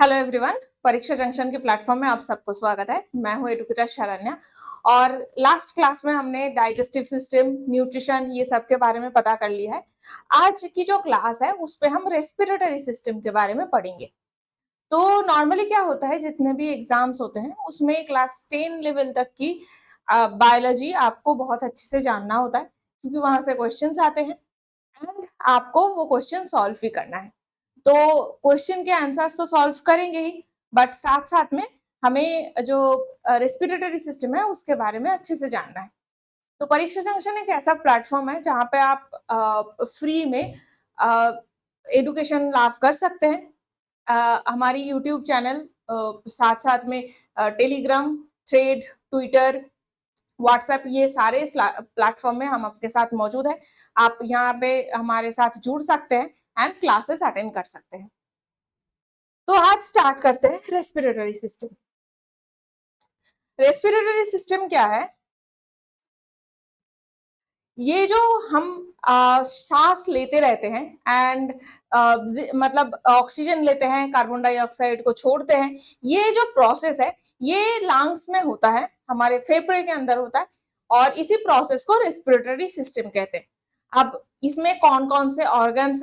Hello everyone, परीक्षा junction के platform में आप सबको स्वागत है। मैं हूं एडुकेटर शरण्या और लास्ट क्लास में हमने डाइजेस्टिव सिस्टम, न्यूट्रिशन ये सब के बारे में पता कर लिया है। आज की जो क्लास है उस पे हम रेस्पिरेटरी सिस्टम के बारे में पढ़ेंगे। तो नॉर्मली क्या होता है, जितने भी एग्जाम्स होते हैं उसमें क्लास 10 लेवल तक की बायोलॉजी आपको बहुत अच्छे से जानना होता है, क्योंकि वहां से क्वेश्चंस आते हैं एंड आपको वो क्वेश्चन सॉल्व भी करना है। तो क्वेश्चन के आंसर्स तो सॉल्व करेंगे ही, बट साथ साथ में हमें जो रेस्पिरेटरी सिस्टम है उसके बारे में अच्छे से जानना है। तो परीक्षा जंक्शन एक ऐसा प्लेटफॉर्म है जहाँ पे आप फ्री में एडुकेशन लाभ कर सकते हैं। हमारी यूट्यूब चैनल, साथ साथ में टेलीग्राम, थ्रेड, ट्विटर, व्हाट्सएप, ये सारे इस प्लेटफॉर्म में हम आपके साथ मौजूद हैं। आप यहाँ पे हमारे साथ जुड़ सकते हैं एंड क्लासेस अटेंड कर सकते हैं। तो आज स्टार्ट करते हैं रेस्पिरेटरी सिस्टम। रेस्पिरेटरी सिस्टम क्या है? ये जो हम सांस लेते रहते हैं एंड मतलब ऑक्सीजन लेते हैं, कार्बन डाइऑक्साइड को छोड़ते हैं, ये जो प्रोसेस है ये लंग्स में होता है, हमारे फेफड़े के अंदर होता है और इसी प्रोसेस को रेस्पिरेटरी सिस्टम कहते हैं। अब इसमें कौन कौन से ऑर्गन्स,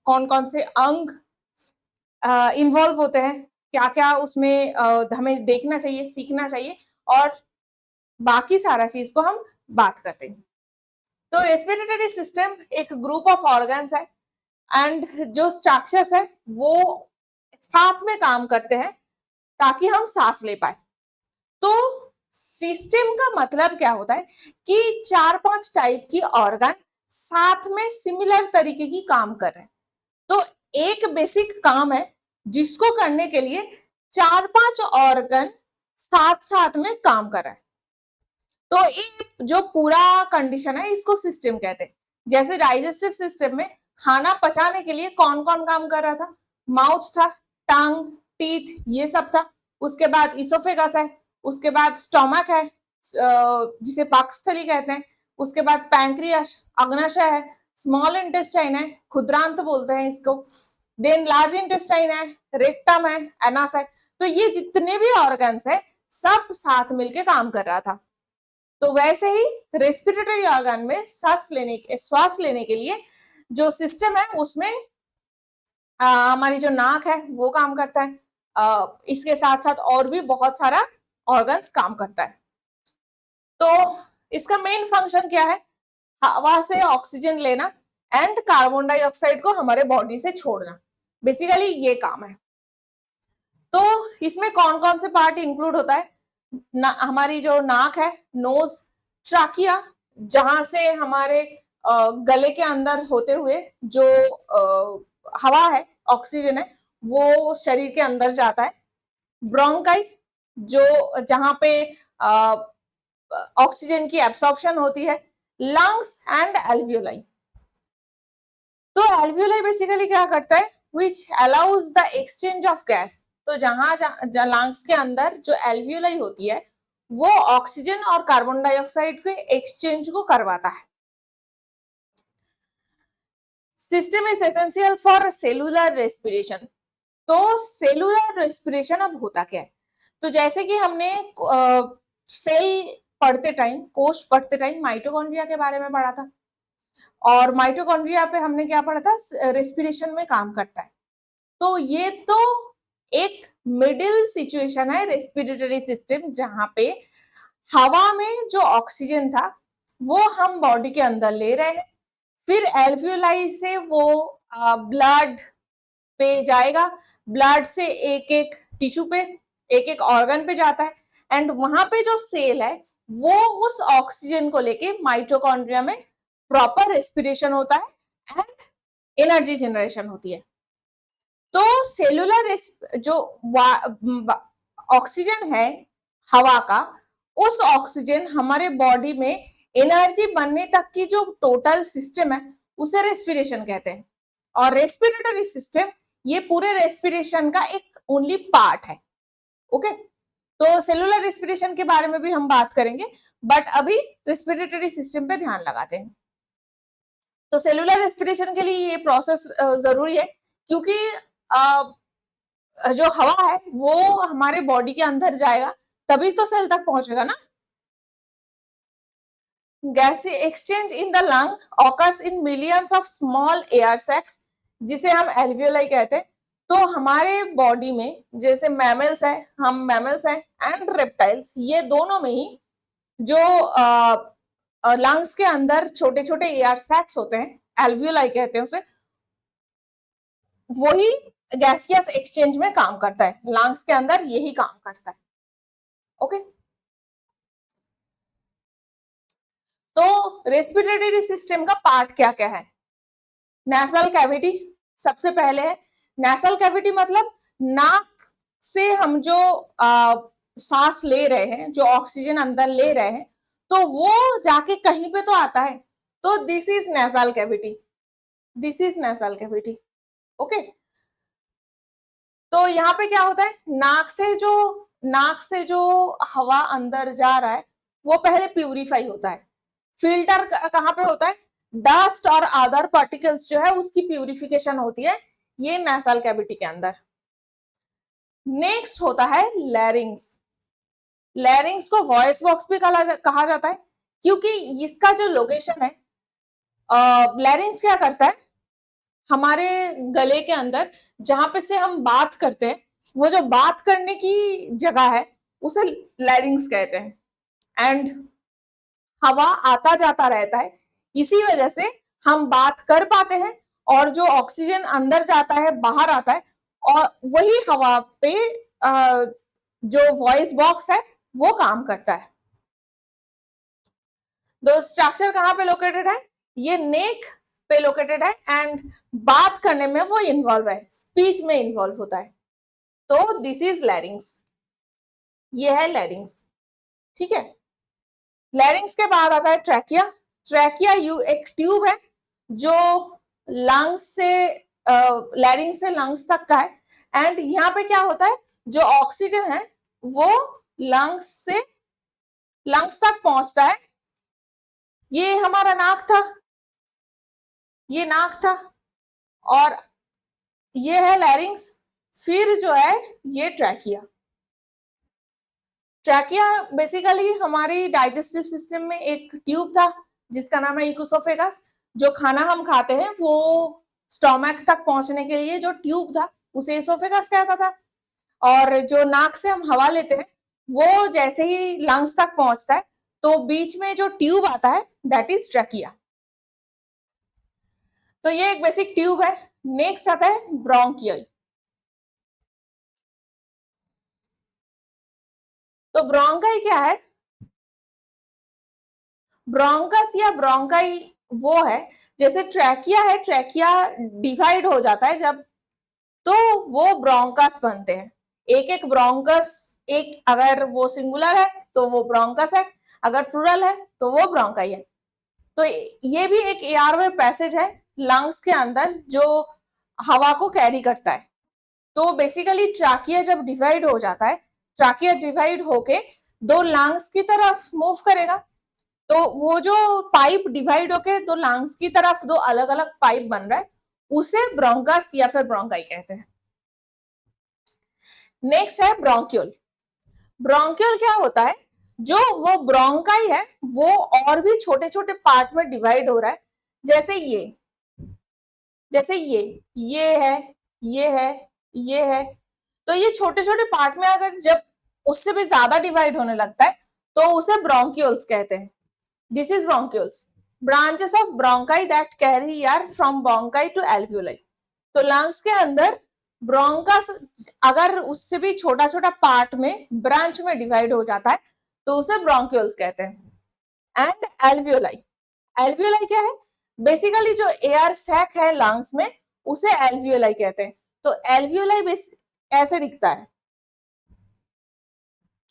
कौन कौन से अंग इन्वॉल्व होते हैं, क्या क्या उसमें हमें देखना चाहिए, सीखना चाहिए और बाकी सारा चीज को हम बात करते हैं। तो रेस्पिरेटरी सिस्टम एक ग्रुप ऑफ ऑर्गन्स है एंड जो स्ट्रक्चर्स है वो साथ में काम करते हैं ताकि हम सांस ले पाए। तो सिस्टम का मतलब क्या होता है कि 4-5 टाइप की ऑर्गन साथ में सिमिलर तरीके की काम कर रहे हैं। तो एक बेसिक काम है जिसको करने के लिए 4-5 ऑर्गन साथ साथ में काम कर रहा है। तो एक जो पूरा कंडीशन है इसको सिस्टम कहते हैं। जैसे डाइजेस्टिव सिस्टम में खाना पचाने के लिए कौन कौन काम कर रहा था? माउथ था, टंग, टीथ, ये सब था। उसके बाद इसोफेगस है, उसके बाद स्टोमक है जिसे पाकस्थली कहते हैं, उसके बाद पैंक्रियास, अग्नाशय है, स्मॉल इंटेस्टाइन है, खुद्रांत बोलते हैं इसको, देन लार्ज इंटेस्टाइन है, रेक्टम है, एनास है। तो ये जितने भी ऑर्गन्स है सब साथ मिलके काम कर रहा था। तो वैसे ही रेस्पिरेटरी ऑर्गन में श्वास लेने के लिए जो सिस्टम है उसमें हमारी जो नाक है वो काम करता है। इसके साथ साथ और भी बहुत सारा ऑर्गन्स काम करता है। तो इसका मेन फंक्शन क्या है? हवा से ऑक्सीजन लेना एंड कार्बन डाइऑक्साइड को हमारे बॉडी से छोड़ना, बेसिकली ये काम है। तो इसमें कौन कौन से पार्ट इंक्लूड होता है? हमारी जो नाक है, नोज, ट्राकिया, जहां से हमारे गले के अंदर होते हुए जो हवा है, ऑक्सीजन है, वो शरीर के अंदर जाता है। ब्रोंकाई, जो जहां पे ऑक्सीजन की एब्सॉर्प्शन होती है। Lungs and alveoli. तो एल्वियोलाई बेसिकली क्या करता है? Which allows the exchange of gas. तो जहां लंग्स के अंदर जो एल्वियोलाई होती है वो ऑक्सीजन और कार्बन डाइऑक्साइड के एक्सचेंज को करवाता है। System is essential for cellular respiration. तो सेलुलर रेस्पिरेशन अब होता क्या है? तो जैसे कि हमने सेल पढ़ते टाइम, कोश पढ़ते टाइम माइटोकॉन्ड्रिया के बारे में पढ़ा था और माइटोकॉन्ड्रिया पे हमने क्या पढ़ा था? रेस्पिरेशन में काम करता है। तो ये तो एक मिडिल सिचुएशन है रेस्पिरेटरी सिस्टम, जहां पे हवा में जो ऑक्सीजन था वो हम बॉडी के अंदर ले रहे हैं, फिर एल्वियोलाई से वो ब्लड पे जाएगा, ब्लड से एक एक टिश्यू पे, एक एक ऑर्गन पे जाता है एंड वहां पे जो सेल है वो उस ऑक्सीजन को लेके माइटोकॉन्ड्रिया में प्रॉपर रेस्पिरेशन होता है एंड एनर्जी जनरेशन होती है। तो सेलुलर जो ऑक्सीजन है हवा का, उस ऑक्सीजन हमारे बॉडी में एनर्जी बनने तक की जो टोटल सिस्टम है उसे रेस्पिरेशन कहते हैं। और रेस्पिरेटरी सिस्टम ये पूरे रेस्पिरेशन का एक ओनली पार्ट है। ओके, तो सेलुलर रेस्पिरेशन के बारे में भी हम बात करेंगे, बट अभी रेस्पिरेटरी सिस्टम पे ध्यान लगाते हैं। तो सेलुलर रेस्पिरेशन के लिए ये प्रोसेस जरूरी है, क्योंकि जो हवा है वो हमारे बॉडी के अंदर जाएगा, तभी तो सेल तक पहुंचेगा ना। Gas exchange in the lung occurs in millions of small air sacs, जिसे हम एल्वियोलाई कहते हैं। तो हमारे बॉडी में जैसे मैमल्स है, हम मैमल्स हैं एंड रेप्टाइल्स, ये दोनों में ही जो लंग्स के अंदर छोटे छोटे एयर सैक्स होते हैं, एल्वियोलाई कहते हैं उसे, वही गैसियस एक्सचेंज में काम करता है। लंग्स के अंदर यही काम करता है। ओके, तो रेस्पिरेटरी सिस्टम का पार्ट क्या क्या है? नेशनल कैविटी सबसे पहले है। नेशनल कैविटी मतलब नाक से हम जो सांस ले रहे हैं, जो ऑक्सीजन अंदर ले रहे हैं, तो वो जाके कहीं पे तो आता है, तो this is national cavity, this is national cavity. Okay, तो यहाँ पे क्या होता है, नाक से जो हवा अंदर जा रहा है वो पहले प्यूरिफाई होता है। फिल्टर कहाँ पे होता है, डस्ट और अदर पार्टिकल्स जो है उसकी प्यूरिफिकेशन होती है ये नेशनल कैविटी के अंदर। नेक्स्ट होता है लैरिंग्स। लैरिंग्स को वॉइस बॉक्स भी कहा जाता है, क्योंकि इसका जो लोकेशन है, लैरिंग्स क्या करता है, हमारे गले के अंदर जहां पे से हम बात करते हैं, वो जो बात करने की जगह है उसे लैरिंग्स कहते हैं। एंड हवा आता जाता रहता है, इसी वजह से हम बात कर पाते हैं, और जो ऑक्सीजन अंदर जाता है बाहर आता है, और वही हवा पे जो वॉइस बॉक्स है वो काम करता है। दो स्ट्रक्चर कहाँ पे लोकेटेड है, ये नेक पे लोकेटेड है, एंड बात करने में वो इन्वॉल्व है, स्पीच में इन्वॉल्व होता है। तो दिस इज लैरिंग्स, ये है लैरिंग्स। ठीक है, लैरिंग्स के बाद आता है ट्रैकिया। ट्रैकिया यू एक ट्यूब है जो लंग्स से लैरिंग्स से लंग्स तक का है, एंड यहाँ पे क्या होता है, जो ऑक्सीजन है वो लंग्स से लंग्स तक पहुंचता है। ये हमारा नाक था, ये नाक था, और ये है लैरिंग्स, फिर जो है ये ट्रैकिया। ट्रैकिया बेसिकली हमारी डाइजेस्टिव सिस्टम में एक ट्यूब था जिसका नाम है इकोसोफेगस। जो खाना हम खाते हैं वो स्टोमक तक पहुंचने के लिए जो ट्यूब था उसे इसोफेगस कहता था, और जो नाक से हम हवा लेते हैं वो जैसे ही लंग्स तक पहुंचता है तो बीच में जो ट्यूब आता है दैट इज ट्रैकिया। तो ये एक बेसिक ट्यूब है। नेक्स्ट आता है ब्रोंकियल। तो ब्रोंकाई क्या है, ब्रोंकस या ब्रोंकाई वो है, जैसे ट्रैकिया है, ट्रैकिया डिवाइड हो जाता है जब, तो वो ब्रोंकस बनते हैं। एक एक ब्रोंकस, एक अगर वो सिंगुलर है तो वो ब्रोंकस है, अगर प्लूरल है तो वो ब्रोंकाई है। तो ये भी एक एयरवे पैसेज है लंग्स के अंदर जो हवा को कैरी करता है। तो बेसिकली ट्रैकिया जब डिवाइड हो जाता है, ट्रैकिया डिवाइड होके दो लंग्स की तरफ मूव करेगा, तो वो जो पाइप डिवाइड होके दो लंग्स की तरफ दो अलग अलग पाइप बन रहा है उसे ब्रोंकस या फिर ब्रोंकाई कहते हैं। नेक्स्ट है ब्रोंक्यूल। ब्रोंक्यूल क्या होता है, जो वो ब्रोंकाई है वो और भी छोटे छोटे पार्ट में डिवाइड हो रहा है, जैसे ये है, ये है, ये है। तो ये छोटे छोटे पार्ट में अगर जब उससे भी ज्यादा डिवाइड होने लगता है तो उसे ब्रोंक्यूल्स कहते हैं। This is bronchioles, branches of bronchi that carry air from bronchi to alveoli. तो लंग्स के अंदर ब्रोंकस अगर उससे भी छोटा छोटा पार्ट में ब्रांच में डिवाइड हो जाता है तो उसे ब्रोंक्यूल्स कहते हैं। एंड एल्वियोलाई, एल्वियोलाई क्या है, बेसिकली जो एयर सैक है लंग्स में उसे एल्वियोलाई कहते हैं। तो एल्वियोलाई ऐसे दिखता है,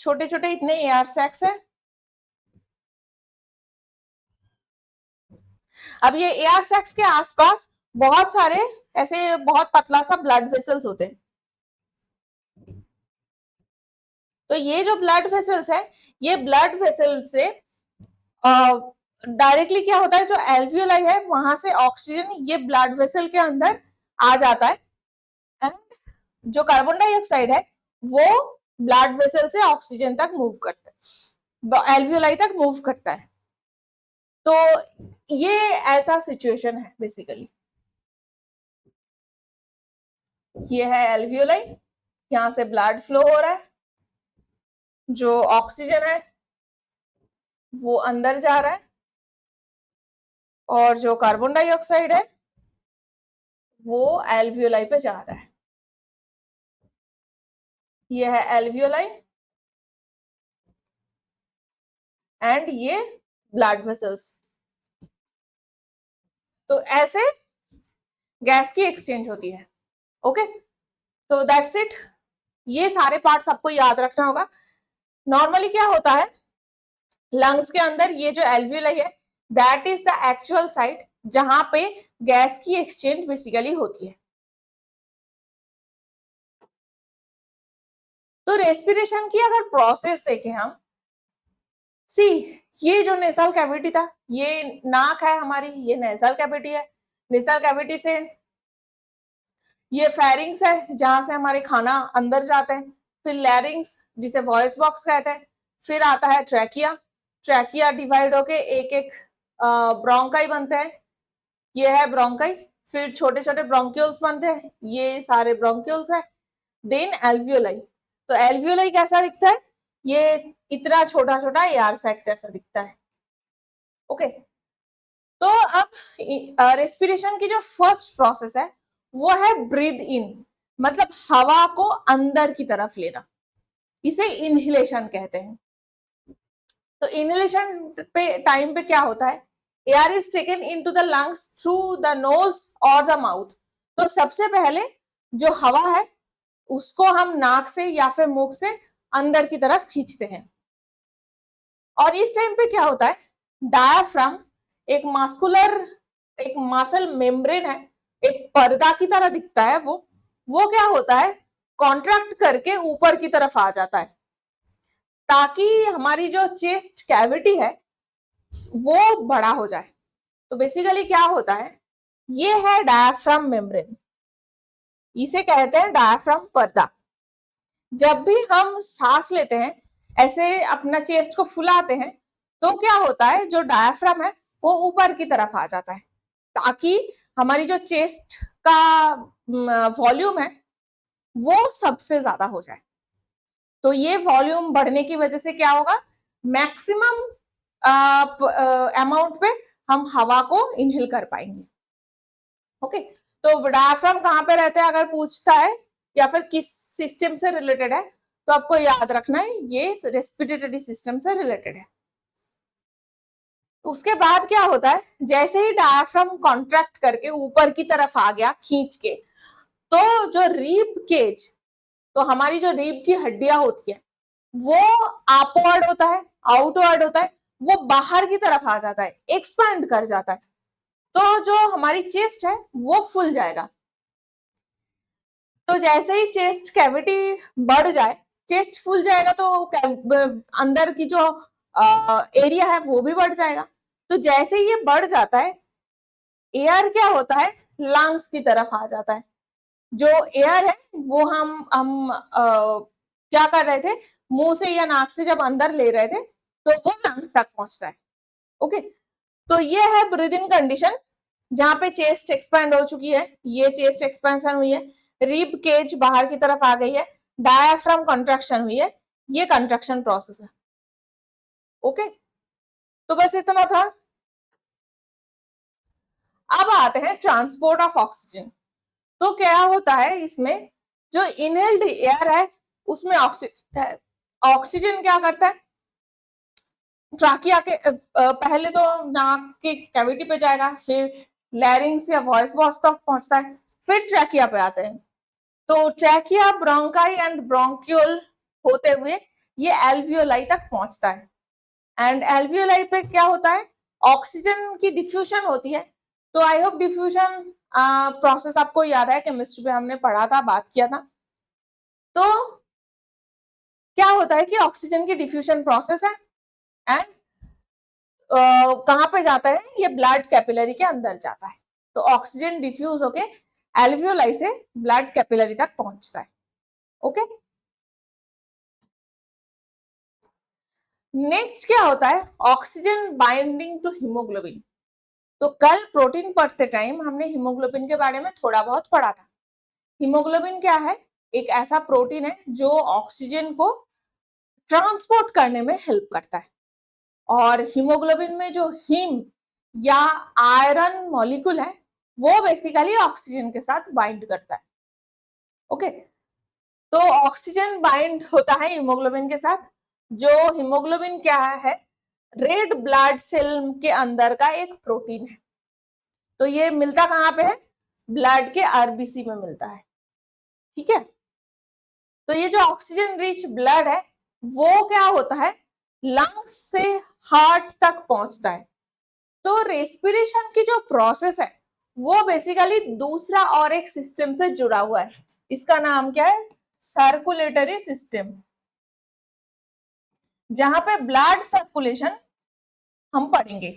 छोटे छोटे इतने एयर सैक्स है। अब ये एयर सैक्स के आसपास बहुत सारे ऐसे बहुत पतला सा ब्लड वेसल्स होते हैं। तो ये जो ब्लड वेसल्स है, ये ब्लड वेसल से डायरेक्टली क्या होता है, जो एल्वियोलाई है वहां से ऑक्सीजन ये ब्लड वेसल के अंदर आ जाता है, एंड जो कार्बन डाइऑक्साइड है वो ब्लड वेसल से ऑक्सीजन तक मूव करता है, एल्वियोलाई तक मूव करता है। तो ये ऐसा सिचुएशन है बेसिकली। ये है एल्वियोलाई, यहां से ब्लड फ्लो हो रहा है, जो ऑक्सीजन है वो अंदर जा रहा है, और जो कार्बन डाइऑक्साइड है वो एल्वियोलाई पे जा रहा है। ये है एल्वियोलाई एंड ये ब्लड वेसल्स। तो ऐसे गैस की एक्सचेंज होती है। ओके, तो दैट्स इट। ये सारे पार्ट्स आपको याद रखना होगा। नॉर्मली क्या होता है, लंग्स के अंदर ये जो एल्वियोलाई है that is the actual site जहां पे गैस की एक्सचेंज बेसिकली होती है। तो रेस्पिरेशन की अगर प्रोसेस देखें हम, सी ये जो नेसल कैविटी था, ये नाक है हमारी, ये नेसल कैविटी है। नेसल कैविटी से ये फेरिंग्स है जहां से हमारे खाना अंदर जाते हैं, फिर लैरिंग्स जिसे वॉइस बॉक्स कहते हैं, फिर आता है ट्रैकिया। ट्रैकिया डिवाइड होके एक एक ब्रोंकाई बनते हैं, ये है ब्रोंकाई। फिर छोटे छोटे ब्रोंक्यूल्स बनते हैं, ये सारे ब्रोंक्यूल्स है। Then alveoli. तो एल्वियोलाई कैसा दिखता है, ये इतना छोटा छोटा एयर सैक जैसा दिखता है। ओके, तो अब रेस्पिरेशन की जो फर्स्ट प्रोसेस है वो है ब्रीथ इन, मतलब हवा को अंदर की तरफ लेना, इसे इनहेलेशन कहते हैं। तो इनहेलेशन पे टाइम पे क्या होता है, air is taken into the lungs through the nose और द माउथ। तो सबसे पहले जो हवा है उसको हम नाक से या फिर मुख से अंदर की तरफ खींचते हैं, और इस टाइम पे क्या होता है, डायाफ्राम एक एक मसल मेम्ब्रेन है, एक पर्दा की तरह दिखता है, वो क्या होता है, कॉन्ट्रैक्ट करके ऊपर की तरफ आ जाता है, ताकि हमारी जो चेस्ट कैविटी है वो बड़ा हो जाए। तो बेसिकली क्या होता है, ये है डायाफ्राम मेम्ब्रेन, इसे कहते हैं डायाफ्राम पर्दा। जब भी हम सांस लेते हैं, ऐसे अपना चेस्ट को फुलाते हैं, तो क्या होता है, जो डायाफ्राम है वो ऊपर की तरफ आ जाता है, ताकि हमारी जो चेस्ट का वॉल्यूम है वो सबसे ज्यादा हो जाए। तो ये वॉल्यूम बढ़ने की वजह से क्या होगा, मैक्सिमम अमाउंट पे हम हवा को इनहेल कर पाएंगे। ओके, तो डायाफ्राम कहां पे रहता है अगर पूछता है, या फिर किस सिस्टम से रिलेटेड है, तो आपको याद रखना है ये रेस्पिरेटरी सिस्टम से रिलेटेड है। उसके बाद क्या होता है, जैसे ही डायाफ्राम कॉन्ट्रैक्ट करके ऊपर की तरफ आ गया खींच के, तो जो रीब केज, तो हमारी जो रीब की हड्डियां होती है वो अपवर्ड होता है, आउटवर्ड होता है, वो बाहर की तरफ आ जाता है, एक्सपैंड कर जाता है। तो जो हमारी चेस्ट है वो फुल जाएगा। तो जैसे ही चेस्ट कैविटी बढ़ जाए, चेस्ट फुल जाएगा, तो अंदर की जो एरिया है वो भी बढ़ जाएगा। तो जैसे ही ये बढ़ जाता है, एयर क्या होता है, लंग्स की तरफ आ जाता है। जो एयर है वो हम क्या कर रहे थे, मुंह से या नाक से जब अंदर ले रहे थे, तो वो लंग्स तक पहुंचता है। ओके, तो ये है ब्रीदिंग कंडीशन, जहां पे चेस्ट एक्सपैंड हो चुकी है, ये चेस्ट एक्सपेंशन हुई है, रिब केज बाहर की तरफ आ गई है, डायाफ्राम कंट्रैक्शन हुई है, ये कंट्रैक्शन प्रोसेस है। ओके, तो बस इतना था। अब आते हैं ट्रांसपोर्ट ऑफ ऑक्सीजन। तो क्या होता है इसमें, जो इनहेल्ड एयर है उसमें ऑक्सीजन क्या करता है, ट्राकिया के पहले तो नाक की कैविटी पे जाएगा, फिर लैरिंग्स या वॉइस बॉक्स तक पहुंचता है, फिर ट्रैकिया पे आते हैं। तो ट्रैकिया, ब्रोंकाई एंड ब्रोंक्यूल होते हुए ये एल्वियोलाई तक पहुंचता है। एंड एल्वियोलाई पे क्या होता है, ऑक्सीजन की डिफ्यूजन होती है। तो आई होप डिफ्यूजन प्रोसेस आपको याद है, केमिस्ट्री में हमने पढ़ा था, बात किया था। तो क्या होता है कि ऑक्सीजन की डिफ्यूजन प्रोसेस है, एंड कहां पे जाता है, ये ब्लड कैपिलरी के अंदर जाता है। तो ऑक्सीजन डिफ्यूज होके एल्वियोलाई से ब्लड कैपिलरी तक पहुंचता है। ओके, नेक्स्ट क्या होता है, ऑक्सीजन बाइंडिंग टू हीमोग्लोबिन। तो कल प्रोटीन पढ़ते टाइम हमने हीमोग्लोबिन के बारे में थोड़ा बहुत पढ़ा था। हीमोग्लोबिन क्या है, एक ऐसा प्रोटीन है जो ऑक्सीजन को ट्रांसपोर्ट करने में हेल्प करता है। और हीमोग्लोबिन में जो हीम या आयरन मॉलिक्यूल है वो बेसिकली ऑक्सीजन के साथ बाइंड करता है। ओके, तो ऑक्सीजन बाइंड होता है हीमोग्लोबिन के साथ। जो हीमोग्लोबिन क्या है, रेड ब्लड सेल के अंदर का एक प्रोटीन है। तो ये मिलता कहाँ पे है, ब्लड के आरबीसी में मिलता है। ठीक है, तो ये जो ऑक्सीजन रिच ब्लड है वो क्या होता है, लंग्स से हार्ट तक पहुंचता है। तो रेस्पिरेशन की जो प्रोसेस है वो बेसिकली दूसरा और एक सिस्टम से जुड़ा हुआ है। इसका नाम क्या है, सर्कुलेटरी सिस्टम, जहां पे ब्लड सर्कुलेशन हम पढ़ेंगे।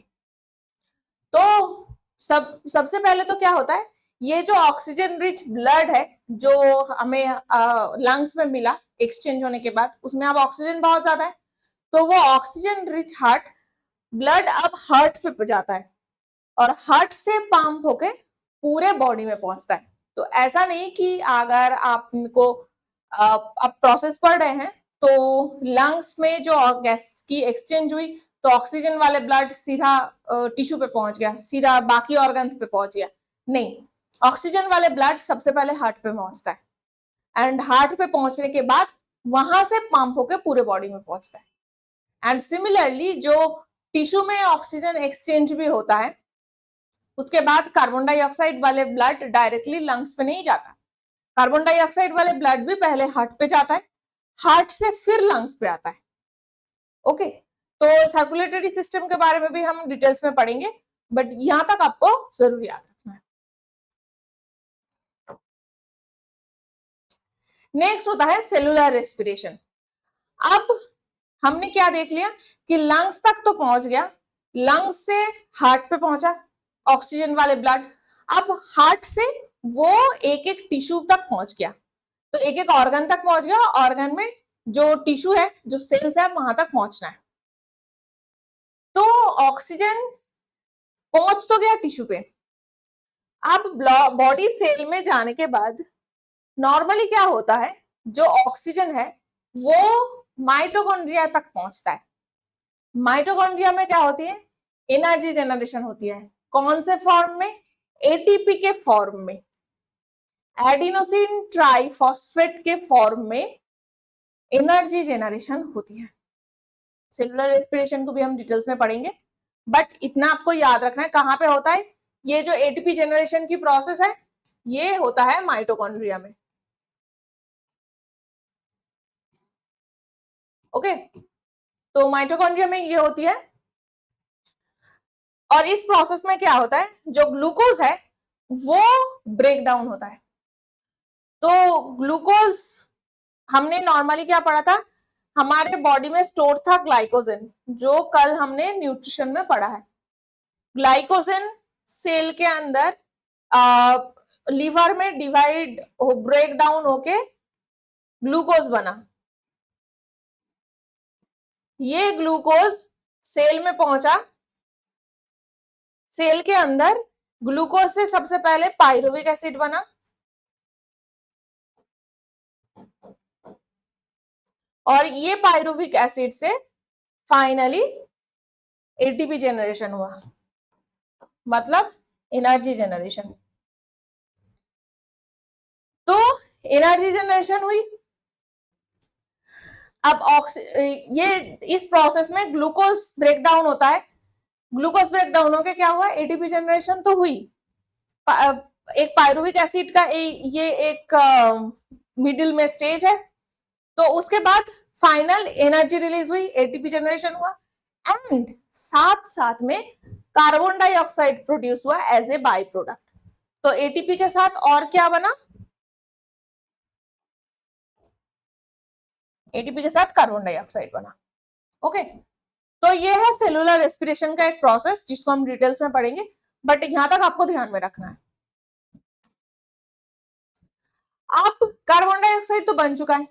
तो सबसे पहले तो क्या होता है, ये जो ऑक्सीजन रिच ब्लड है जो हमें लंग्स में मिला एक्सचेंज होने के बाद, उसमें अब ऑक्सीजन बहुत ज्यादा है, तो वो ऑक्सीजन रिच हार्ट ब्लड अब हार्ट पे जाता है और हार्ट से पंप होके पूरे बॉडी में पहुंचता है। तो ऐसा नहीं कि अगर आपको आप प्रोसेस पढ़ रहे हैं तो लंग्स में जो गैस की एक्सचेंज हुई तो ऑक्सीजन वाले ब्लड सीधा टिश्यू पे पहुंच गया, सीधा बाकी ऑर्गन्स पे पहुंच गया। नहीं, ऑक्सीजन वाले ब्लड सबसे पहले हार्ट पे पहुंचता है एंड हार्ट पे पहुंचने के बाद वहां से पंप होके पूरे बॉडी में पहुंचता है। एंड सिमिलरली जो टिश्यू में ऑक्सीजन एक्सचेंज भी होता है, उसके बाद कार्बन डाइऑक्साइड वाले ब्लड डायरेक्टली लंग्स पे नहीं जाता। कार्बन डाइऑक्साइड वाले ब्लड भी पहले हार्ट पे जाता है, हार्ट से फिर लंग्स पे आता है। ओके, तो सर्कुलेटरी सिस्टम के बारे में भी हम डिटेल्स में पढ़ेंगे, बट यहां तक आपको जरूर याद रखना है। नेक्स्ट होता है सेलुलर रेस्पिरेशन। अब हमने क्या देख लिया कि लंग्स तक तो पहुंच गया, लंग्स से हार्ट पे पहुंचा ऑक्सीजन वाले ब्लड, अब हार्ट से वो एक एक टिश्यू तक पहुंच गया, तो एक एक ऑर्गन तक पहुंच गया, ऑर्गन में जो टिश्यू है, जो सेल्स है, वहां तक पहुंचना है। तो ऑक्सीजन पहुंच तो गया टिश्यू पे, अब बॉडी सेल में जाने के बाद नॉर्मली क्या होता है, जो ऑक्सीजन है वो माइटोकॉन्ड्रिया तक पहुंचता है। माइटोकॉन्ड्रिया में क्या होती है, एनर्जी जनरेशन होती है। कौन से फॉर्म में, एटीपी के फॉर्म में, एडिनोसिन ट्राइफॉस्फेट के फॉर्म में एनर्जी जनरेशन होती है। सेलुलर रेस्पिरेशन को भी हम डिटेल्स में पढ़ेंगे, बट इतना आपको याद रखना है कहां पे होता है, ये जो एटीपी जनरेशन की प्रोसेस है ये होता है माइटोकॉन्ड्रिया में। ओके, तो माइटोकॉन्ड्रिया में ये होती है, और इस प्रोसेस में क्या होता है, जो ग्लूकोज है वो ब्रेक डाउन होता है। तो ग्लूकोज हमने नॉर्मली क्या पढ़ा था, हमारे बॉडी में स्टोर था ग्लाइकोजन, जो कल हमने न्यूट्रिशन में पढ़ा है। ग्लाइकोजन सेल के अंदर लीवर में डिवाइड ब्रेक डाउन होके ग्लूकोज बना, ये ग्लूकोज सेल में पहुंचा, सेल के अंदर ग्लूकोज से सबसे पहले पाइरुविक एसिड बना, और ये पाइरुविक एसिड से फाइनली एटीपी जनरेशन हुआ, मतलब एनर्जी जनरेशन। तो एनर्जी जनरेशन हुई, अब ये इस प्रोसेस में ग्लूकोज ब्रेकडाउन होता है, ग्लूकोज ब्रेकडाउन होकर क्या हुआ, एटीपी जनरेशन तो हुई, एक पाइरुविक एसिड का ये एक मिडिल में स्टेज है, तो उसके बाद फाइनल एनर्जी रिलीज हुई, एटीपी जनरेशन हुआ, एंड साथ साथ में कार्बन डाइऑक्साइड प्रोड्यूस हुआ एज ए बाई प्रोडक्ट। तो एटीपी के साथ और क्या बना, एटीपी के साथ कार्बन डाइऑक्साइड बना। ओके, तो ये है सेलुलर रेस्पिरेशन का एक प्रोसेस जिसको हम डिटेल्स में पढ़ेंगे, बट यहां तक आपको ध्यान में रखना है। अब कार्बन डाइऑक्साइड तो बन चुका है,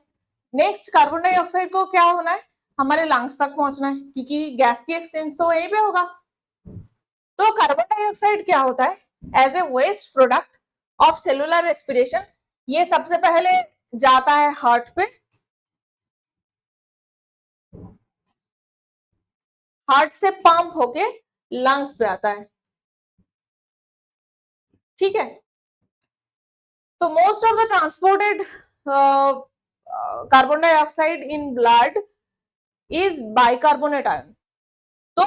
नेक्स्ट कार्बन डाइऑक्साइड को क्या होना है, हमारे लंग्स तक पहुंचना है, क्योंकि गैस की एक्सचेंज तो वहीं पे होगा। तो कार्बन डाइऑक्साइड क्या होता है, as a waste product of cellular respiration, ये सबसे पहले जाता है हार्ट पे, हार्ट से पंप होके लंग्स पे आता है, ठीक है। तो most of the transported carbon dioxide in blood is bicarbonate ion. तो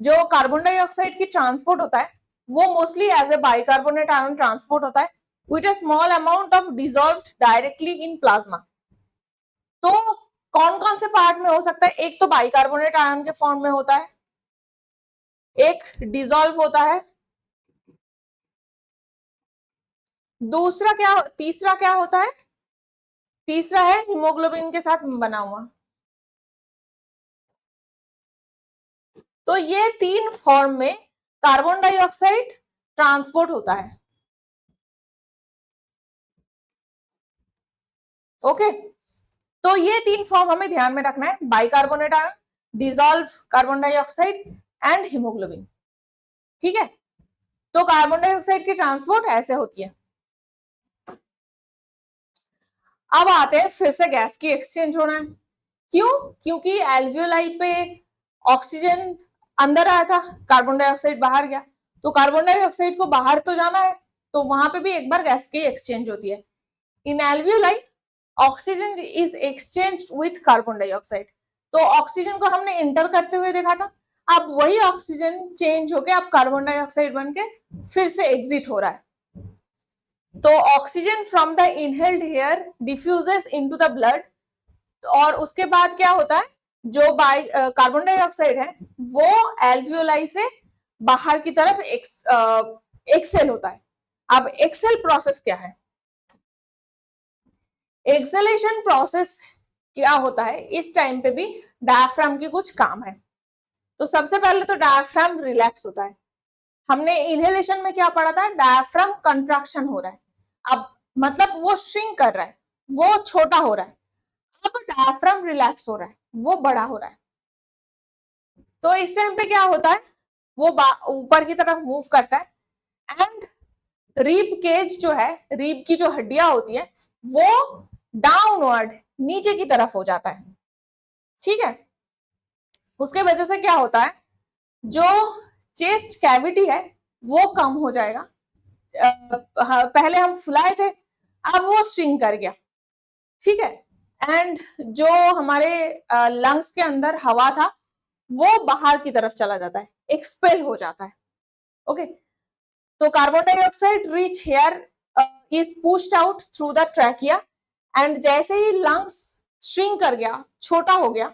जो कार्बन डाइऑक्साइड की ट्रांसपोर्ट होता है वो mostly as a bicarbonate ion transport होता है with a small amount of dissolved directly in plasma. तो कौन कौन से पार्ट में हो सकता है, एक तो बाइकार्बोनेट आयन के फॉर्म में होता है, एक डिसॉल्व होता है, दूसरा क्या, तीसरा क्या होता है, तीसरा है हीमोग्लोबिन के साथ बना हुआ। तो ये तीन फॉर्म में कार्बन डाइऑक्साइड ट्रांसपोर्ट होता है, ओके। तो ये तीन फॉर्म हमें ध्यान में रखना है, bicarbonate ion, dissolve carbon dioxide and haemoglobin, ठीक है। तो कार्बन डाइऑक्साइड की ट्रांसपोर्ट ऐसे होती है। अब आते हैं फिर से गैस की एक्सचेंज होना है, क्यों, क्योंकि एल्वियोलाई पे ऑक्सीजन अंदर आया था, कार्बन डाइऑक्साइड बाहर गया, तो कार्बन डाइऑक्साइड को बाहर तो जाना है, तो वहां पे भी एक बार गैस की एक्सचेंज होती है। In alveoli oxygen is exchanged with carbon dioxide, तो ऑक्सीजन को हमने इंटर करते हुए देखा था, अब वही ऑक्सीजन चेंज होके अब कार्बन डाइऑक्साइड बन के फिर से एग्जिट हो रहा है। तो oxygen from the inhaled air diffuses into the blood, और उसके बाद क्या होता है, जो कार्बन डाइऑक्साइड है वो एल्वियोलाई से बाहर की तरफ एक्सेल होता है। अब एक्सेल प्रोसेस क्या है, एक्सेलेशन प्रोसेस क्या होता है, इस टाइम पे भी डायफ्राम के कुछ काम है। तो सबसे पहले तो डायफ्राम रिलैक्स होता है, हमने इनहेलेशन में क्या पढ़ा था, डायफ्राम कंट्रैक्शन हो रहा है, अब मतलब वो श्रिंक कर रहा है, वो छोटा हो रहा है, अब डायफ्राम रिलैक्स हो रहा है, वो बड़ा हो रहा है। तो इस टाइम पे क्या होता है, वो ऊपर की तरफ मूव करता है, एंड रीब केज जो है, रीब की जो हड्डियां होती है वो डाउनवर्ड नीचे की तरफ हो जाता है, ठीक है। उसके वजह से क्या होता है, जो चेस्ट कैविटी है वो कम हो जाएगा, पहले हम फुलाए थे अब वो श्रिंक कर गया, ठीक है। एंड जो हमारे लंग्स के अंदर हवा था वो बाहर की तरफ चला जाता है, एक्सपेल हो जाता है, ओके। तो carbon dioxide rich here is pushed out through the trachea, and जैसे ही लंग्स श्रिंक कर गया, छोटा हो गया,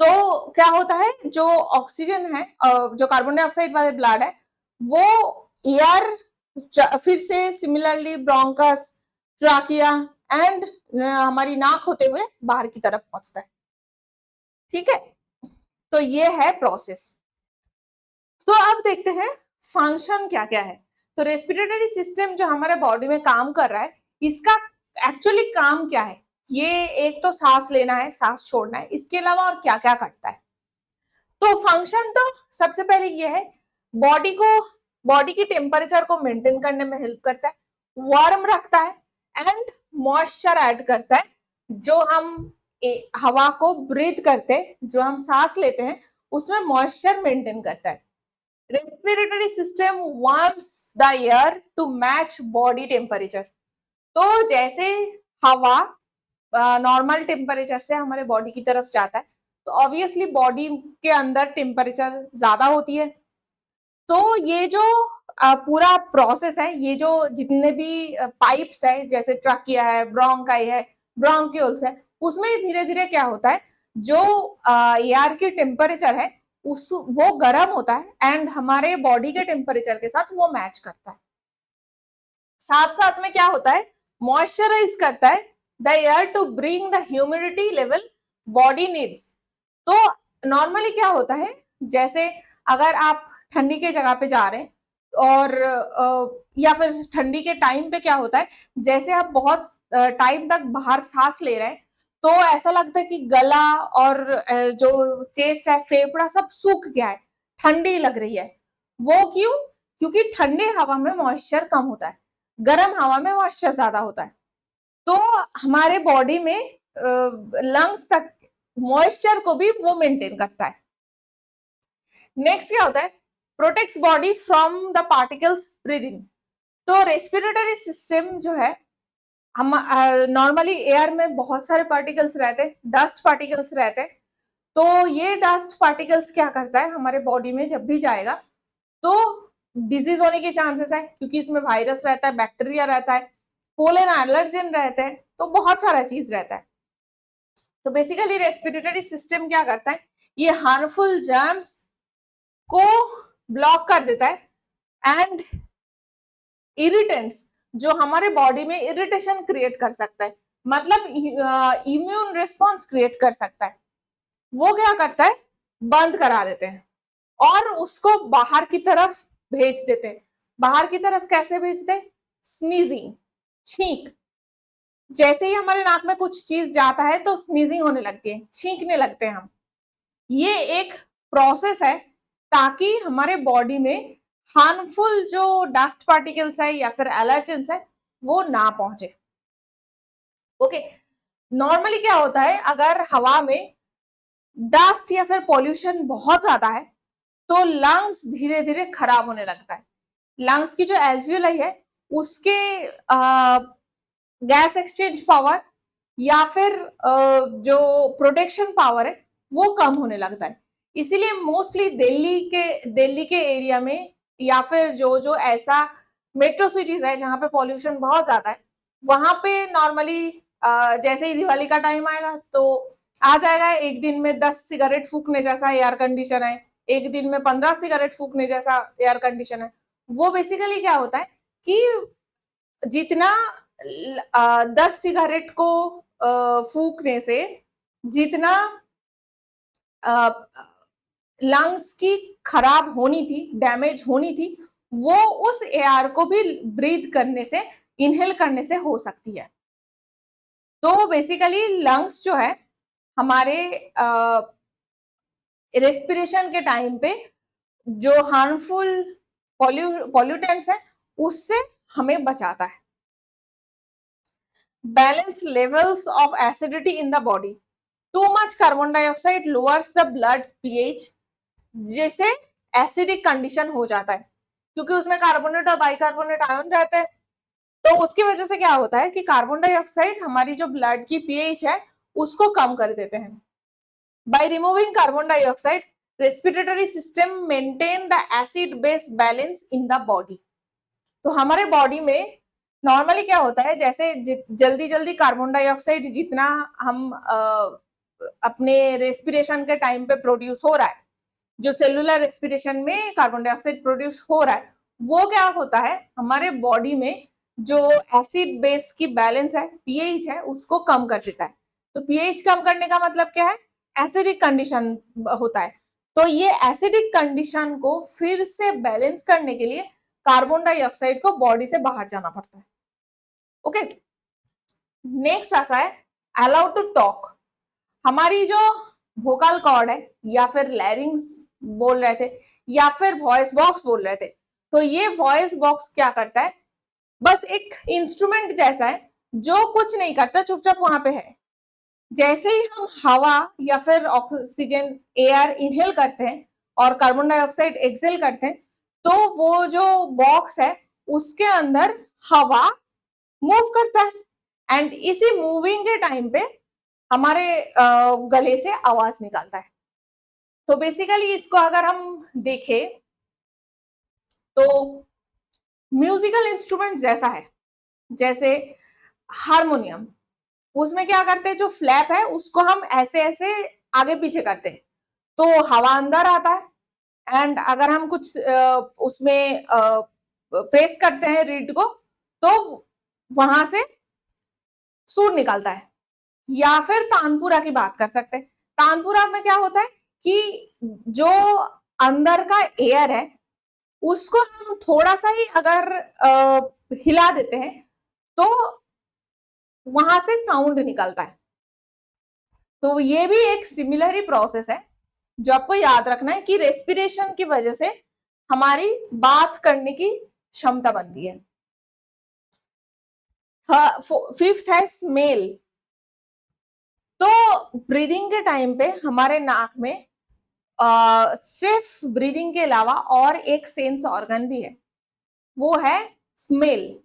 तो क्या होता है, जो ऑक्सीजन है, जो कार्बन डाइऑक्साइड वाले ब्लड है वो एयर फिर से सिमिलरली ब्रोंकस, ट्राकिया एंड हमारी नाक होते हुए बाहर की तरफ पहुंचता है, ठीक है। तो ये है प्रोसेस। तो अब देखते हैं फंक्शन क्या क्या है। तो रेस्पिरेटरी सिस्टम जो हमारे बॉडी में काम कर रहा है, इसका एक्चुअली काम क्या है, ये एक तो सांस लेना है, सांस छोड़ना है, इसके अलावा और क्या क्या करता है। तो फंक्शन तो सबसे पहले ये है, बॉडी की टेम्परेचर को मेंटेन करने में हेल्प करता है, वार्म रखता है एंड मॉइस्चर ऐड करता है, जो हम हवा को ब्रीथ करते हैं, जो हम सांस लेते हैं उसमें मॉइस्चर मेंटेन करता है। Respiratory system warms the air to match body temperature, तो जैसे हवा नॉर्मल टेम्परेचर से हमारे बॉडी की तरफ जाता है तो ऑब्वियसली बॉडी के अंदर टेम्परेचर ज्यादा होती है। तो ये जो पूरा प्रोसेस है, ये जो जितने भी पाइप्स है, जैसे ट्रकिया है, ब्रोंकाई है, ब्रोंक्यूल्स है, उसमें धीरे धीरे क्या होता है, जो एयर की टेम्परेचर है उस वो गर्म होता है एंड हमारे बॉडी के टेम्परेचर के साथ वो मैच करता है। साथ साथ में क्या होता है, मॉइस्चराइज करता है the air to bring the humidity level body needs. तो नॉर्मली क्या होता है, जैसे अगर आप ठंडी के जगह पे जा रहे हैं और या फिर ठंडी के टाइम पे क्या होता है, जैसे आप बहुत टाइम तक बाहर सांस ले रहे हैं तो ऐसा लगता है कि गला और जो चेस्ट है, फेफड़ा सब सूख गया है, ठंडी लग रही है। वो क्यों? क्योंकि ठंडे हवा में मॉइस्चर कम होता है, गर्म हवा में मॉइस्चर ज्यादा होता है। तो हमारे बॉडी में लंग्स तक मॉइस्चर को भी वो मेंटेन करता है। नेक्स्ट क्या होता है, protects body from the particles breathing. तो रेस्पिरेटरी सिस्टम जो है, हम नॉर्मली एयर में बहुत सारे पार्टिकल्स रहते हैं, डस्ट पार्टिकल्स रहते हैं। तो ये डस्ट पार्टिकल्स क्या करता है, हमारे बॉडी में जब भी जाएगा तो डिजीज होने के चांसेस है, क्योंकि इसमें वायरस रहता है, बैक्टीरिया रहता है, पोलन एलर्जन रहते हैं, तो बहुत सारा चीज रहता है। तो बेसिकली रेस्पिरेटरी सिस्टम क्या करता है, ये हार्मफुल जर्म्स को ब्लॉक कर देता है एंड इरिटेंट्स जो हमारे बॉडी में इरिटेशन क्रिएट कर सकता है, मतलब इम्यून रिस्पॉन्स क्रिएट कर सकता है, वो क्या करता है, बंद करा देते हैं और उसको बाहर की तरफ भेज देते हैं। बाहर की तरफ कैसे भेजते हैं? स्नीजिंग, छींक। जैसे ही हमारे नाक में कुछ चीज जाता है तो स्नीजिंग होने लगती है, छींकने लगते हैं हम। ये एक प्रोसेस है ताकि हमारे बॉडी में हार्मफुल जो डस्ट पार्टिकल्स है या फिर एलर्जेंस है वो ना पहुंचे। ओके, नॉर्मली क्या होता है, अगर हवा में डस्ट या फिर पॉल्यूशन बहुत ज्यादा है तो लंग्स धीरे धीरे खराब होने लगता है। लंग्स की जो एल्वियोलाई है उसके गैस एक्सचेंज पावर या फिर जो प्रोटेक्शन पावर है वो कम होने लगता है। इसीलिए मोस्टली दिल्ली के एरिया में या फिर जो जो ऐसा मेट्रो सिटीज है जहां पे पॉल्यूशन बहुत ज्यादा है, वहां पे नॉर्मली जैसे ही दिवाली का टाइम आएगा तो आ जाएगा, एक दिन में 10 सिगरेट फूकने जैसा एयर कंडीशन है, एक दिन में 15 सिगरेट फूकने जैसा एयर कंडीशन है। वो बेसिकली क्या होता है कि जितना 10 सिगरेट को फूकने से जितना लंग्स की खराब होनी थी, डैमेज होनी थी, वो उस एयर को भी ब्रीथ करने से, इनहेल करने से हो सकती है। तो बेसिकली लंग्स जो है हमारे रेस्पिरेशन के टाइम पे जो हार्मफुल पॉल्यूटेंट्स है उससे हमें बचाता है। Balance levels of acidity in the body. Too much carbon dioxide lowers the blood pH, जैसे एसिडिक कंडीशन हो जाता है क्योंकि उसमें कार्बोनेट और बाइकार्बोनेट आयन रहते हैं। तो उसकी वजह से क्या होता है कि कार्बन डाइऑक्साइड हमारी जो ब्लड की पीएच है उसको कम कर देते हैं। By removing carbon dioxide respiratory system maintain the acid base balance in the body. तो हमारे बॉडी में नॉर्मली क्या होता है, जैसे जल्दी जल्दी कार्बन डाइऑक्साइड जितना हम अपने रेस्पिरेशन के टाइम पे प्रोड्यूस हो रहा है, जो सेलुलर रेस्पिरेशन में कार्बन डाइऑक्साइड प्रोड्यूस हो रहा है, वो क्या होता है हमारे बॉडी में जो एसिड बेस की बैलेंस है, पीएच है, उसको कम कर देता है। तो पीएच कम करने का मतलब क्या है, एसिडिक कंडीशन होता है। तो ये एसिडिक कंडीशन को फिर से बैलेंस करने के लिए कार्बन डाइऑक्साइड को बॉडी से बाहर जाना पड़ता है। ओके, नेक्स्ट आता है अलाउ टू टॉक। हमारी जो वोकल कॉर्ड है या फिर लैरिंग्स बोल रहे थे या फिर वॉइस बॉक्स बोल रहे थे, तो ये वॉइस बॉक्स क्या करता है, बस एक इंस्ट्रूमेंट जैसा है जो कुछ नहीं करता, चुपचाप वहां पे है। जैसे ही हम हवा या फिर ऑक्सीजन एयर इनहेल करते हैं और कार्बन डाइऑक्साइड एक्सेल करते हैं, तो वो जो बॉक्स है उसके अंदर हवा मूव करता है एंड इसी मूविंग के टाइम पे हमारे गले से आवाज निकलता है। तो बेसिकली इसको अगर हम देखें तो म्यूजिकल इंस्ट्रूमेंट जैसा है, जैसे हारमोनियम, उसमें क्या करते हैं, जो फ्लैप है उसको हम ऐसे ऐसे आगे पीछे करते हैं तो हवा अंदर आता है एंड अगर हम कुछ उसमें प्रेस करते हैं रीड को तो वहां से सुर निकलता है। या फिर तानपुरा की बात कर सकते हैं। तानपुरा में क्या होता है कि जो अंदर का एयर है उसको हम थोड़ा सा ही अगर हिला देते हैं तो वहां से साउंड निकलता है। तो ये भी एक सिमिलर ही प्रोसेस है जो आपको याद रखना है कि रेस्पिरेशन की वजह से हमारी बात करने की क्षमता बनती है। फिफ्थ है स्मेल। तो ब्रीदिंग के टाइम पे हमारे नाक में सिर्फ ब्रीदिंग के अलावा और एक सेंस ऑर्गन भी है, वो है स्मेल।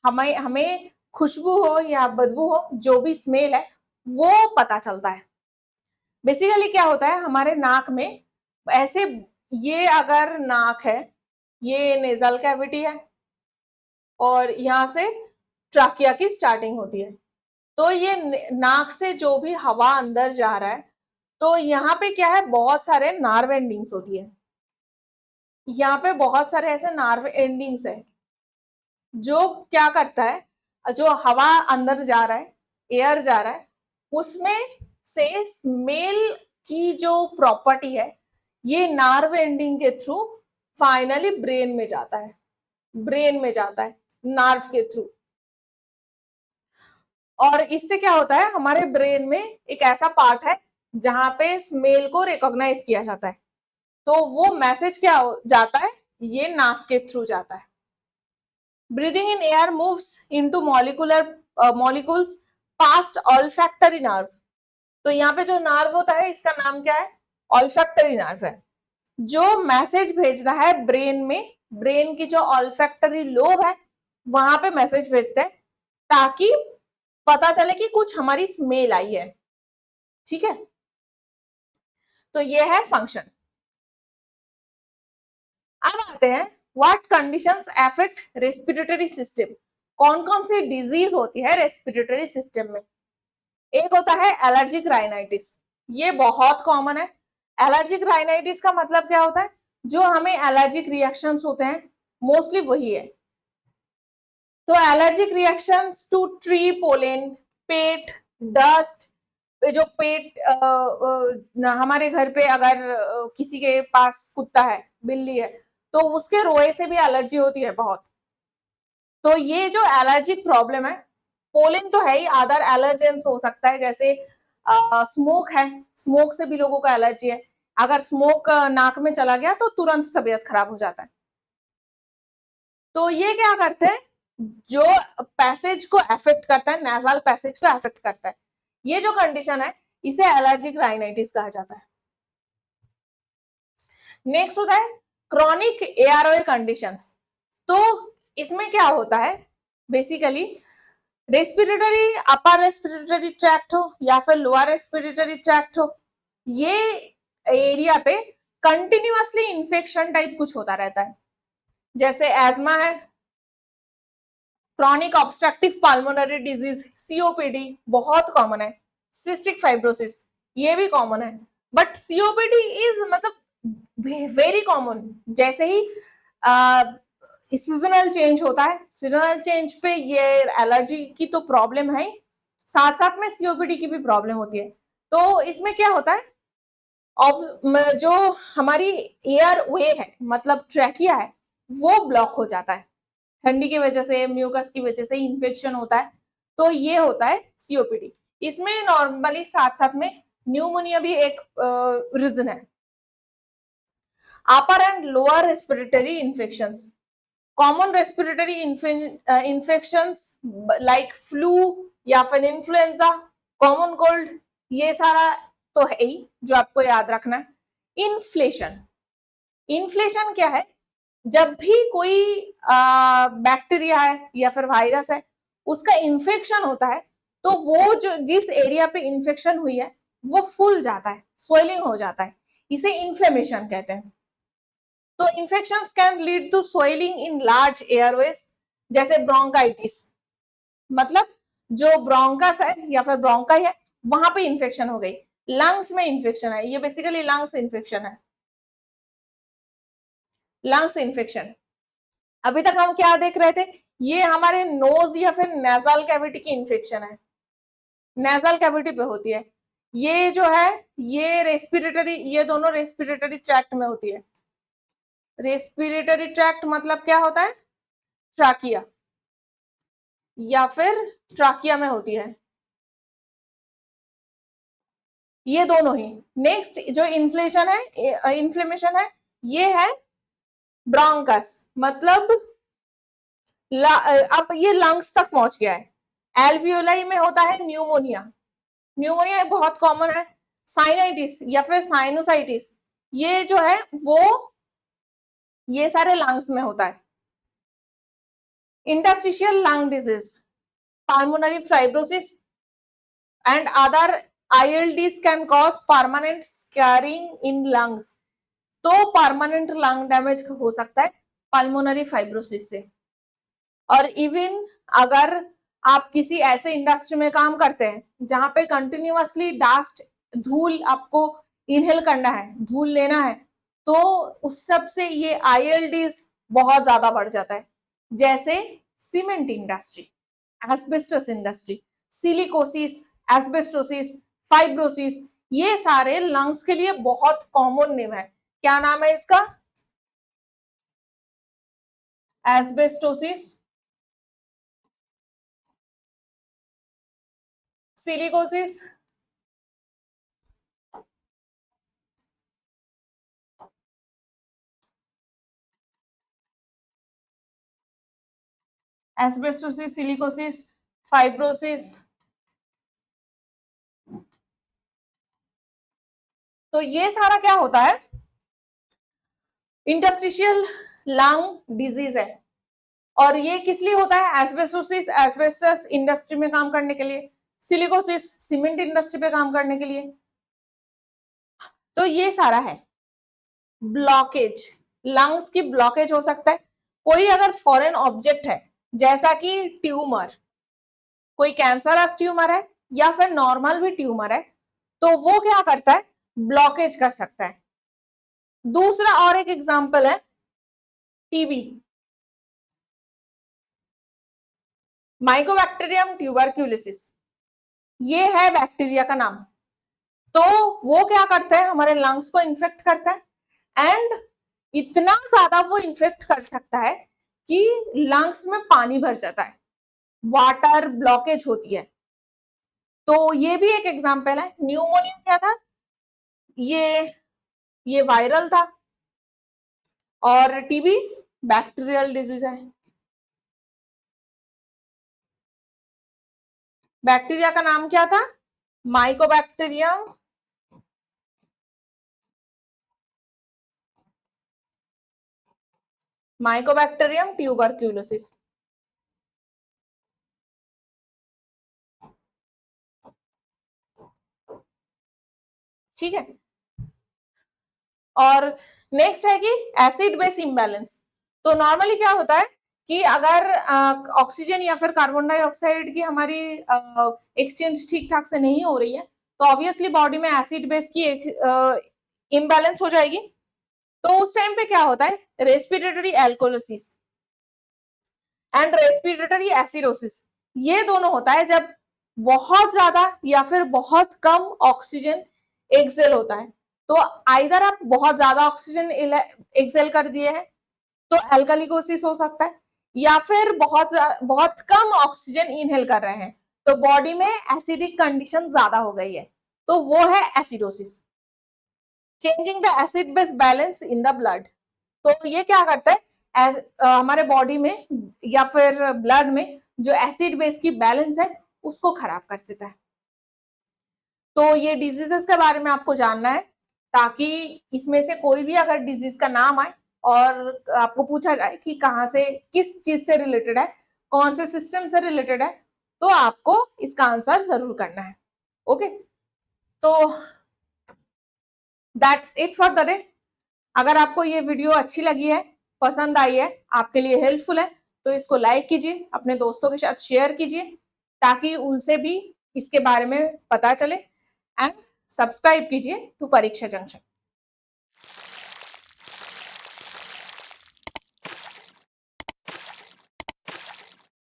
हमें हमें खुशबू हो या बदबू हो, जो भी स्मेल है वो पता चलता है। बेसिकली क्या होता है हमारे नाक में ऐसे, ये अगर नाक है, ये नेजल कैविटी है और यहां से ट्राकिया की स्टार्टिंग होती है। तो ये नाक से जो भी हवा अंदर जा रहा है, तो यहाँ पे क्या है, बहुत सारे नर्व एंडिंग्स होती है। यहाँ पे बहुत सारे ऐसे नर्व एंडिंग्स है जो क्या करता है, जो हवा अंदर जा रहा है, एयर जा रहा है, उसमें से स्मेल की जो प्रॉपर्टी है ये नर्व एंडिंग के थ्रू फाइनली ब्रेन में जाता है, ब्रेन में जाता है नर्व के थ्रू। और इससे क्या होता है, हमारे ब्रेन में एक ऐसा पार्ट है जहां पे स्मेल को रिकॉग्नाइज किया जाता है। तो वो मैसेज क्या जाता है, ये नाक के थ्रू जाता है। Breathing in air moves into molecules past olfactory nerve. तो यहाँ पे जो नर्व होता है इसका नाम क्या है, ऑल्फैक्टरी नर्व है, जो मैसेज भेजता है ब्रेन में। ब्रेन की जो ऑल्फैक्टरी लोब है वहां पे मैसेज भेजते हैं ताकि पता चले कि कुछ हमारी स्मेल आई है। ठीक है, तो ये है फंक्शन। अब आते हैं what conditions affect respiratory system. कौन कौन सी डिजीज होती है रेस्पिरेटरी सिस्टम में। एक होता है एलर्जिक राइनाइटिस, ये बहुत कॉमन है। एलर्जिक राइनाइटिस का मतलब क्या होता है, जो हमें एलर्जिक रिएक्शंस होते हैं मोस्टली वही है। तो allergic reactions to tree pollen, pet, dust. जो पेट हमारे घर पे अगर किसी के पास कुत्ता है, बिल्ली है, तो उसके रोए से भी एलर्जी होती है बहुत। तो ये जो एलर्जिक प्रॉब्लम है, पोलिन तो है ही, अदर एलर्जेंस हो सकता है, जैसे स्मोक है, स्मोक से भी लोगों को एलर्जी है। अगर स्मोक नाक में चला गया तो तुरंत तबीयत खराब हो जाता है। तो ये क्या करते हैं, जो पैसेज को अफेक्ट करता है, नेजल पैसेज को अफेक्ट करता है, ये जो कंडीशन है इसे एलर्जिक राइनाइटिस कहा जाता है। नेक्स्ट होता है क्रॉनिक एआरओए कंडीशंस। तो इसमें क्या होता है, basically respiratory, upper respiratory tract हो या फिर लोअर रेस्पिरेटरी ट्रैक्ट हो, ये एरिया पे कंटिन्यूअसली इन्फेक्शन टाइप कुछ होता रहता है। जैसे एजमा है, क्रॉनिक ऑब्स्ट्रक्टिव पाल्मोनरी डिजीज सीओपीडी बहुत कॉमन है, सिस्टिक फाइब्रोसिस ये भी कॉमन है। बट सीओपीडी इज मतलब वेरी कॉमन। जैसे ही सीजनल चेंज होता है, सीजनल चेंज पे ये एलर्जी की तो प्रॉब्लम है, साथ साथ में सीओपीडी की भी प्रॉब्लम होती है। तो इसमें क्या होता है, अब जो हमारी एयर वे है, मतलब ट्रैकिया है, वो ब्लॉक हो जाता है। ठंडी की वजह से, म्यूकस की वजह से इन्फेक्शन होता है, तो ये होता है सीओपीडी। इसमें नॉर्मली साथ साथ में न्यूमोनिया भी एक रीजन है। Upper and lower respiratory infections, common respiratory infections like flu या फिर इन्फ्लुएंजा, कॉमन कोल्ड, ये सारा तो है ही जो आपको याद रखना है। इन्फ्लेशन, इन्फ्लेशन क्या है, जब भी कोई बैक्टीरिया है या फिर वायरस है उसका इन्फेक्शन होता है, तो वो जो जिस एरिया पे इन्फेक्शन हुई है वो फूल जाता है, स्वेलिंग हो जाता है, इसे इन्फ्लेमेशन कहते हैं। तो infections can lead to swelling in large airways, जैसे ब्रोंकाइटिस, मतलब जो ब्रोंकस है या फिर ब्रोंकाई है वहां पे इन्फेक्शन हो गई, लंग्स में इन्फेक्शन है, ये बेसिकली लंग्स इन्फेक्शन है, लंग्स इन्फेक्शन। अभी तक हम क्या देख रहे थे, ये हमारे नोज या फिर नेजल कैविटी की इन्फेक्शन है, नेजल कैविटी पे होती है। ये जो है ये रेस्पिरेटरी, ये दोनों रेस्पिरेटरी ट्रैक्ट में होती है। रेस्पिरेटरी ट्रैक्ट मतलब क्या होता है? ट्राकिया, या फिर ट्राकिया में होती है, ये दोनों ही। नेक्स्ट जो इन्फ्लेमेशन है ये है ब्रोंकस, मतलब अब ये लंग्स तक पहुंच गया है। एल्वियोलाई में होता है न्यूमोनिया, न्यूमोनिया बहुत कॉमन है। साइनाइटिस या फिर साइनोसाइटिस, ये जो है वो ये सारे लंग्स में होता है। Interstitial lung disease, pulmonary fibrosis and other ILDs can cause permanent scarring in lungs। तो परमानेंट लंग डैमेज हो सकता है पल्मोनरी फाइब्रोसिस से। और इवन अगर आप किसी ऐसे इंडस्ट्री में काम करते हैं जहां पे कंटिन्यूअसली डस्ट, धूल आपको इनहेल करना है, धूल लेना है, तो उस सब से ये ILDs बहुत ज्यादा बढ़ जाता है। जैसे cement industry, asbestos industry, silicosis, asbestosis, fibrosis, ये सारे लंग्स के लिए बहुत कॉमन नेम है। क्या नाम है इसका? Asbestosis, silicosis, asbestosis, silicosis, fibrosis. तो ये सारा क्या होता है? इंटरस्टिशियल लंग डिजीज है। और ये किस लिए होता है? एस्बेस्टोसिस, एस्बेस्टस इंडस्ट्री में काम करने के लिए, सिलिकोसिस सीमेंट इंडस्ट्री पे काम करने के लिए। तो ये सारा है। ब्लॉकेज, लंग्स की ब्लॉकेज हो सकता है। कोई अगर फॉरेन ऑब्जेक्ट है, जैसा कि ट्यूमर, कोई कैंसरस ट्यूमर है या फिर नॉर्मल भी ट्यूमर है, तो वो क्या करता है? ब्लॉकेज कर सकता है। दूसरा और एक एग्जांपल है टीबी, माइकोबैक्टीरियम ट्यूबरक्यूलोसिस, ये है बैक्टीरिया का नाम। तो वो क्या करता है? हमारे लंग्स को इन्फेक्ट करता है एंड इतना ज्यादा वो इन्फेक्ट कर सकता है कि लंग्स में पानी भर जाता है, वाटर ब्लॉकेज होती है। तो ये भी एक एग्जांपल है। न्यूमोनिया क्या था? ये वायरल था, और टीबी बैक्टीरियल डिजीज है। बैक्टीरिया का नाम क्या था? Mycobacterium tuberculosis. ठीक है। और नेक्स्ट है कि एसिड बेस इम्बैलेंस। तो नॉर्मली क्या होता है कि अगर ऑक्सीजन या फिर कार्बन डाइऑक्साइड की हमारी एक्सचेंज ठीक ठाक से नहीं हो रही है, तो ऑब्वियसली बॉडी में एसिड बेस की इम्बैलेंस हो जाएगी। तो उस टाइम पे क्या होता है? Respiratory alkalosis and respiratory acidosis, ये दोनों होता है जब बहुत ज्यादा या फिर बहुत कम ऑक्सीजन एक्सेल होता है। तो आइदर आप बहुत ज्यादा ऑक्सीजन एक्सेल कर दिए हैं तो एल्कालिकोसिस हो सकता है, या फिर बहुत कम ऑक्सीजन इनहेल कर रहे हैं तो बॉडी में एसिडिक कंडीशन ज्यादा हो गई है, तो वो है acidosis. Changing the acid base balance in the blood, तो ये क्या करता है? हमारे बॉडी में या फिर ब्लड में जो एसिड बेस की बैलेंस है उसको खराब कर देता है। तो ये डिजीजेस के बारे में आपको जानना है, ताकि इसमें से कोई भी अगर डिजीज का नाम आए और आपको पूछा जाए कि कहाँ से, किस चीज से रिलेटेड है, कौन से सिस्टम से रिलेटेड है, तो आपको इसका आंसर जरूर करना है। ओके, तो that's it for the day. अगर आपको ये वीडियो अच्छी लगी है, पसंद आई है, आपके लिए हेल्पफुल है, तो इसको लाइक कीजिए, अपने दोस्तों के साथ शेयर कीजिए, ताकि उनसे भी इसके बारे में पता चले, एंड सब्सक्राइब कीजिए टू परीक्षा जंक्शन।